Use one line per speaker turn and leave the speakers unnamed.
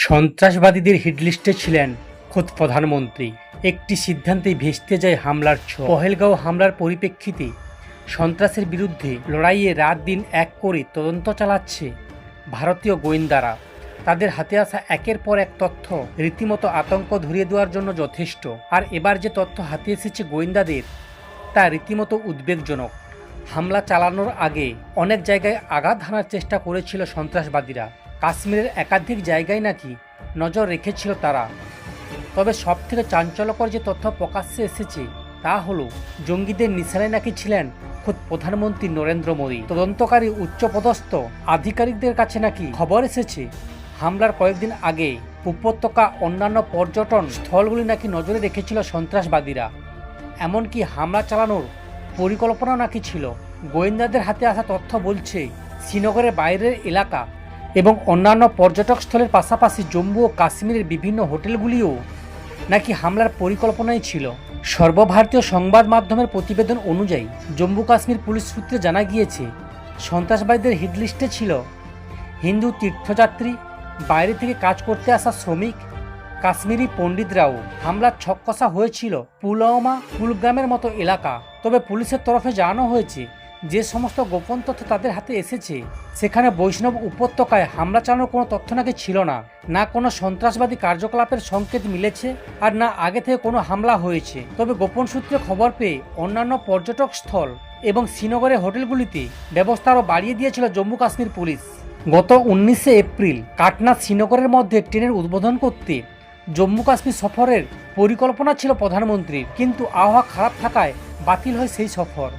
সন্ত্রাসবাদীদের হিটলিস্টে ছিলেন খোদ প্রধানমন্ত্রী। একটি সিদ্ধান্তেই ভেস্তে যায় হামলার ছোঁয়া। পহেলগাঁও হামলার পরিপ্রেক্ষিতে সন্ত্রাসের বিরুদ্ধে লড়াইয়ে রাত দিন এক করে তদন্ত চালাচ্ছে ভারতীয় গোয়েন্দারা। তাদের হাতে আসা একের পর এক তথ্য রীতিমতো আতঙ্ক ধরিয়ে দেওয়ার জন্য যথেষ্ট। আর এবার যে তথ্য হাতে এসেছে গোয়েন্দাদের, তা রীতিমতো উদ্বেগজনক। হামলা চালানোর আগে অনেক জায়গায় আঘাত হানার চেষ্টা করেছিল সন্ত্রাসবাদীরা। কাশ্মীরের একাধিক জায়গায় নাকি নজর রেখেছিল তারা। তবে সবথেকে চাঞ্চল্যকর যে তথ্য প্রকাশ্যে এসেছে তা হলো জঙ্গিদের নিশানায় নাকি ছিলেন খোদ প্রধানমন্ত্রী নরেন্দ্র মোদী। তদন্তকারী উচ্চপদস্থ আধিকারিকদের কাছে নাকি খবর এসেছে হামলার কয়েকদিন আগে উপত্যকা অন্যান্য পর্যটন স্থলগুলি নাকি নজরে রেখেছিল সন্ত্রাসবাদীরা। এমনকি হামলা চালানোর পরিকল্পনাও নাকি ছিল। গোয়েন্দাদের হাতে আসা তথ্য বলছে শ্রীনগরের বাইরের এলাকা এবং অন্যান্য পর্যটক স্থলের পাশাপাশি জম্মু ও কাশ্মীরের বিভিন্ন হোটেলগুলিও নাকি হামলার পরিকল্পনাই ছিল। সর্বভারতীয় সংবাদ মাধ্যমের প্রতিবেদন অনুযায়ী জম্মু কাশ্মীর পুলিশ সূত্রে জানা গিয়েছে সন্ত্রাসবাদীদের হিটলিস্টে ছিল হিন্দু তীর্থযাত্রী, বাইরে থেকে কাজ করতে আসা শ্রমিক, কাশ্মীরি পণ্ডিতরাও। হামলার ছক কষা হয়েছিল পুলওয়ামা, কুলগ্রামের মতো এলাকা। তবে পুলিশের তরফে জানানো হয়েছে যে সমস্ত গোপন তথ্য তাদের হাতে এসেছে সেখানে বৈষ্ণব উপত্যকায় হামলা চালানোর কোনো তথ্য নাকি ছিল না। না কোনো সন্ত্রাসবাদী কার্যকলাপের সংকেত মিলেছে, আর না আগে থেকে কোনো হামলা হয়েছে। তবে গোপন সূত্রে খবর পেয়ে অন্যান্য পর্যটক স্থল এবং শ্রীনগরের হোটেলগুলিতে ব্যবস্থা আরও বাড়িয়ে দিয়েছিল জম্মু কাশ্মীর পুলিশ। গত 19শে এপ্রিল কাটনা শ্রীনগরের মধ্যে ট্রেনের উদ্বোধন করতে জম্মু কাশ্মীর সফরের পরিকল্পনা ছিল প্রধানমন্ত্রীর, কিন্তু আবহাওয়া খারাপ থাকায় বাতিল হয় সেই সফর।